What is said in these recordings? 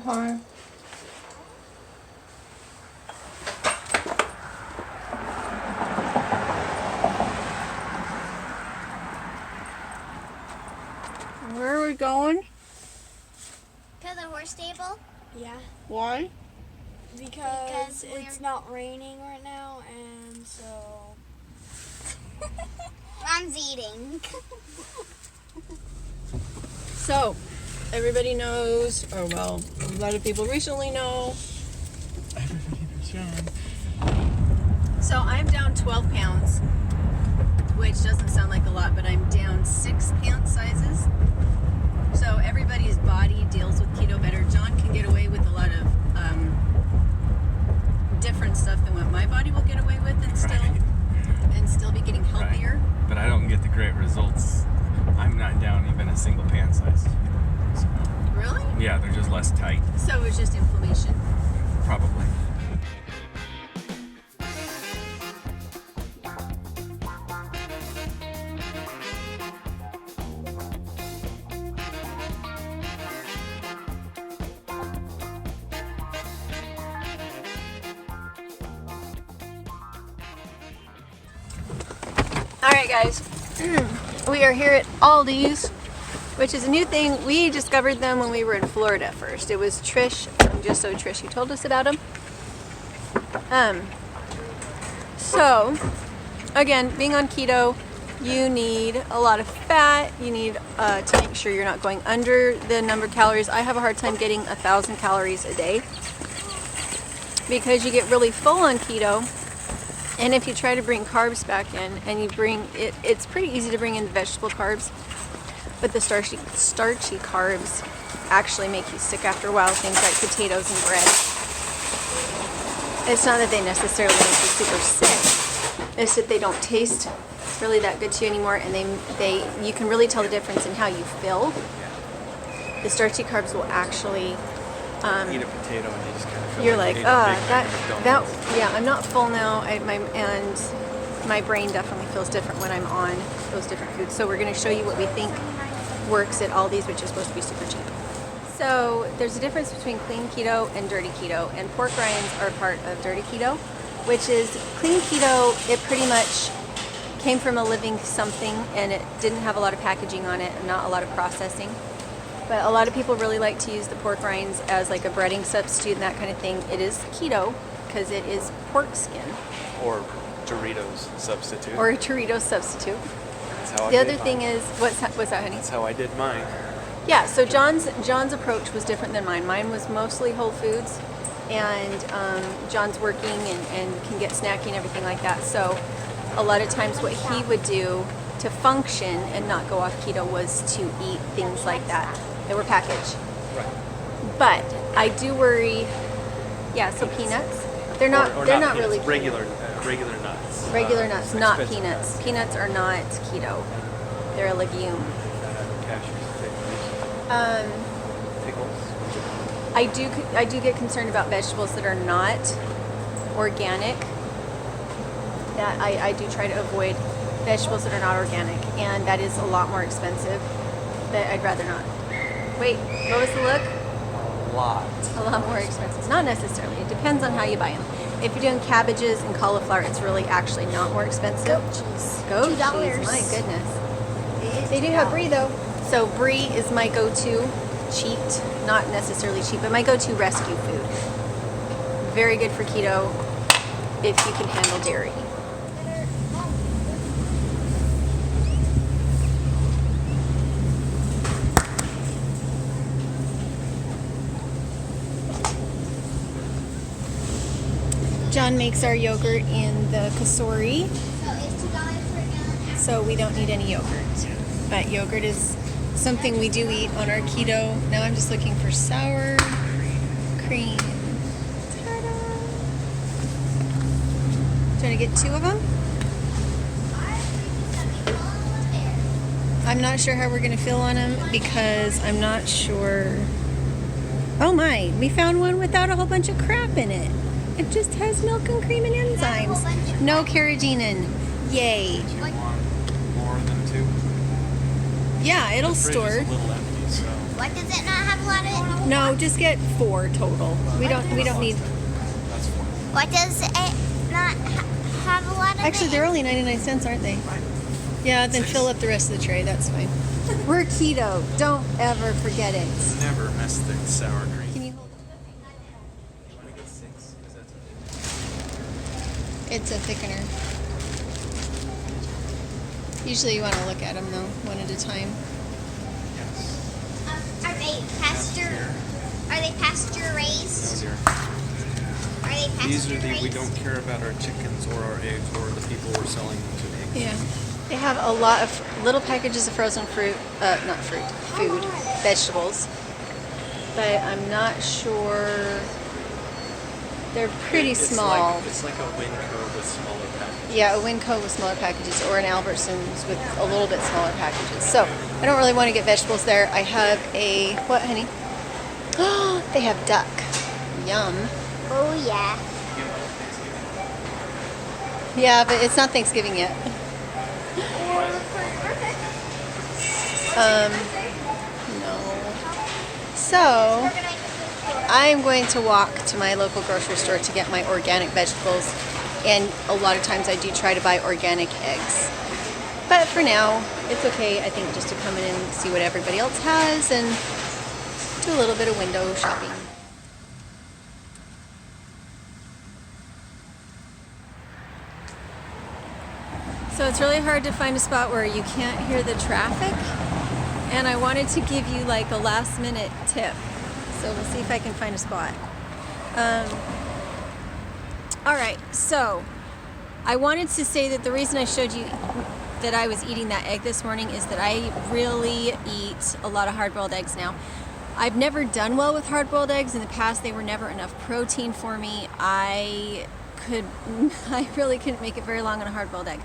Hi. Where are we going? To the horse stable. Yeah. Why? Because it's not raining right now, and so... Mom's eating. So, everybody knows, or well, a lot of people recently know. Everybody knows John. So I'm down 12 pounds, which doesn't sound like a lot, but I'm down 6 pant sizes. So everybody's body deals with keto better. John can get away with a lot of different stuff than what my body will get away with, and still be getting healthier. Right. But I don't get the great results. I'm not down even a single pant size. So, really? yeah, they're just less tight. So it's just inflammation. Probably. Alright guys, we are here at Aldis, which is a new thing. We discovered them when we were in Florida first. It was Trish, Just So Trish, who told us about them. So, again, being on keto, you need a lot of fat. You need to make sure you're not going under the number of calories. I have a hard time getting 1,000 calories a day because you get really full on keto. And if you try to bring carbs back in, and you bring it, it's pretty easy to bring in vegetable carbs, but the starchy carbs actually make you sick after a while. Things like potatoes and bread. It's not that they necessarily make you super sick. It's that they don't taste really that good to you anymore, and you can really tell the difference in how you feel. The starchy carbs will actually. Eat a potato and you just kind of feel You're like like, yeah, I'm not full now. And my brain definitely feels different when I'm on those different foods. So we're going to show you what we think works at Aldis, which is supposed to be super cheap. So there's a difference between clean keto and dirty keto, and pork rinds are part of dirty keto, which is clean keto. It pretty much came from a living something, and it didn't have a lot of packaging on it, and not a lot of processing. But a lot of people really like to use the pork rinds as like a breading substitute and that kind of thing. It is keto because it is pork skin. Or Doritos substitute. Or a Doritos substitute. That's how The other thing is, what's that, honey? That's how I did mine. Yeah, so John's approach was different than mine. Mine was mostly whole foods, and John's working and can get snacky and everything like that. So a lot of times what he would do to function and not go off keto was to eat things like that. They were packaged. Right. But I do worry. Yeah, so peanuts. They're not peanuts, really regular nuts. regular nuts, not expensive peanuts. nuts. Peanuts are not keto. They're a legume. Cashews, pickles. I do get concerned about vegetables that are not organic. That I do try to avoid vegetables that are not organic, and that is a lot more expensive. That I'd rather not. Wait, what was the look? A lot more expensive. Not necessarily. It depends on how you buy them. If you're doing cabbages and cauliflower, it's really actually not more expensive. Goat cheese. Goat $2. cheese, my goodness. They do have brie though. So brie is my go-to cheat, not necessarily cheap, but my go-to rescue food. Very good for keto if you can handle dairy. John makes our yogurt in the kasori, So it's $2 for a gallon. so we don't need any yogurt. But yogurt is something we do eat on our keto. Now I'm just looking for sour cream. Ta-da! Trying to get 2 of them. I'm not sure how we're going to feel on them because I'm not sure. Oh my, we found one without a whole bunch of crap in it. It just has milk and cream and enzymes. No carrageenan. Yay. More than 2. Yeah, it'll The fridge store. is a little empty, so. What does it not have a lot of? No, just get 4 total. We don't need. That's 4. What does it not have a lot of? Actually, they're only 99 cents, aren't they? Yeah, then fill up the rest of the tray. That's fine. We're keto. Don't ever forget it. Never mess the sour cream. Can you hold? You want to get 6? Is that It's a thickener. Usually you want to look at them though, one at a time. Yes. Are they pasture raised? No, dear. Are they pasture These are the raised? we don't care about our chickens or our eggs or the people we're selling them to. Yeah. They have a lot of little packages of frozen fruit, not fruit, food, vegetables. But I'm not sure. They're pretty small. It's like a WinCo with smaller packages. Yeah, a WinCo with smaller packages or an Albertsons with a little bit smaller packages. So I don't really want to get vegetables there. I have a, what, honey? Oh, they have duck. Yum. Oh yeah. Yeah, but it's not Thanksgiving yet. No. So I'm going to walk to my local grocery store to get my organic vegetables, and a lot of times I do try to buy organic eggs. But for now, it's okay, I think, just to come in and see what everybody else has and do a little bit of window shopping. So it's really hard to find a spot where you can't hear the traffic, and I wanted to give you like a last minute tip. So we'll see if I can find a spot. All right, so I wanted to say that the reason I showed you that I was eating that egg this morning is that I really eat a lot of hard-boiled eggs now. I've never done well with hard-boiled eggs. In the past, they were never enough protein for me. I really couldn't make it very long on a hard-boiled egg.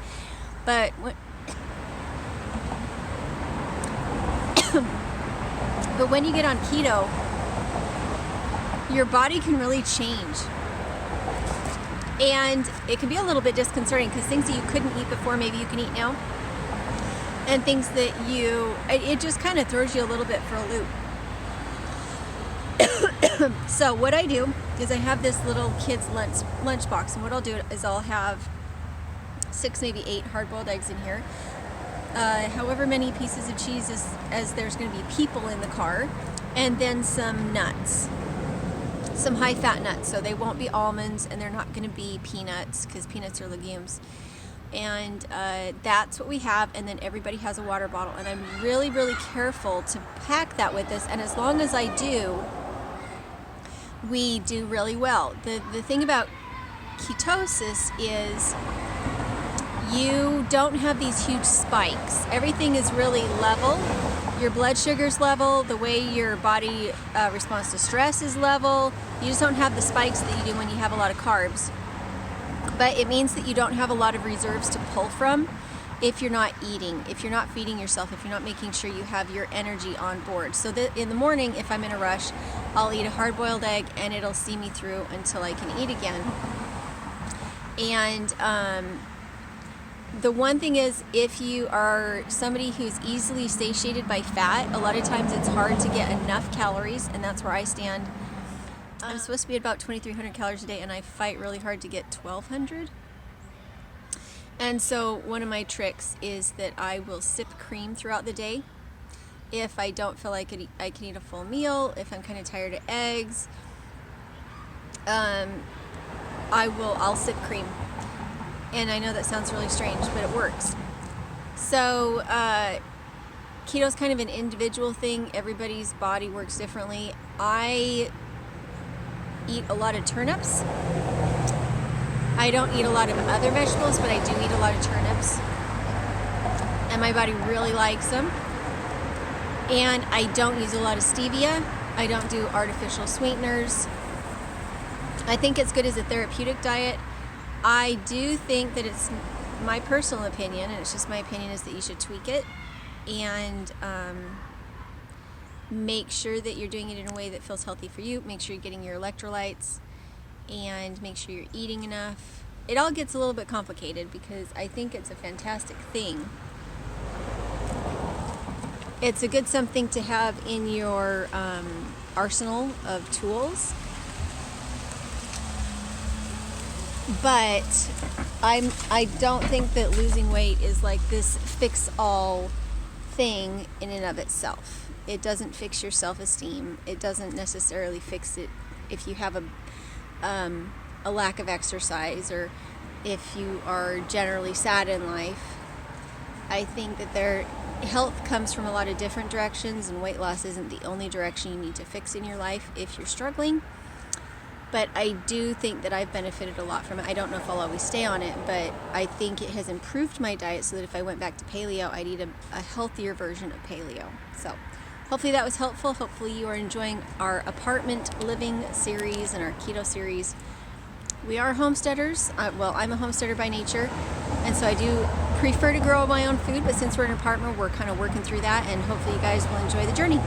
But when you get on keto, your body can really change. And it can be a little bit disconcerting because things that you couldn't eat before, maybe you can eat now. And things that it just kind of throws you a little bit for a loop. So what I do is I have this little kid's lunch box, and what I'll do is I'll have 6, maybe 8 hard-boiled eggs in here. However many pieces of cheese as there's going to be people in the car, and then some nuts. Some high-fat nuts, so they won't be almonds and they're not going to be peanuts because peanuts are legumes. And that's what we have, and then everybody has a water bottle, and I'm really, really careful to pack that with us, and as long as I do, we do really well. The thing about ketosis is you don't have these huge spikes. Everything is really level. Your blood sugar's level, the way your body responds to stress is level. You just don't have the spikes that you do when you have a lot of carbs. But it means that you don't have a lot of reserves to pull from if you're not eating, if you're not feeding yourself, if you're not making sure you have your energy on board. So that in the morning, if I'm in a rush, I'll eat a hard-boiled egg and it'll see me through until I can eat again. And the one thing is, if you are somebody who's easily satiated by fat, a lot of times it's hard to get enough calories, and that's where I stand. I'm supposed to be at about 2,300 calories a day, and I fight really hard to get 1,200. And so one of my tricks is that I will sip cream throughout the day. If I don't feel like I can eat a full meal, if I'm kind of tired of eggs, I'll sip cream. And I know that sounds really strange, but it works. So keto is kind of an individual thing. Everybody's body works differently. I eat a lot of turnips. I don't eat a lot of other vegetables, but I do eat a lot of turnips. And my body really likes them. And I don't use a lot of stevia. I don't do artificial sweeteners. I think it's good as a therapeutic diet. I do think that it's my personal opinion, and it's just my opinion, is that you should tweak it and make sure that you're doing it in a way that feels healthy for you. Make sure you're getting your electrolytes and make sure you're eating enough. It all gets a little bit complicated because I think it's a fantastic thing. It's a good something to have in your arsenal of tools. But I don't think that losing weight is like this fix-all thing in and of itself. It doesn't fix your self-esteem. It doesn't necessarily fix it if you have a lack of exercise or if you are generally sad in life. I think that health comes from a lot of different directions, and weight loss isn't the only direction you need to fix in your life if you're struggling. But I do think that I've benefited a lot from it. I don't know if I'll always stay on it, but I think it has improved my diet so that if I went back to paleo, I'd eat a healthier version of paleo. So hopefully that was helpful. Hopefully you are enjoying our apartment living series and our keto series. We are homesteaders. Well, I'm a homesteader by nature, and so I do prefer to grow my own food, but since we're in an apartment, we're kind of working through that, and hopefully you guys will enjoy the journey.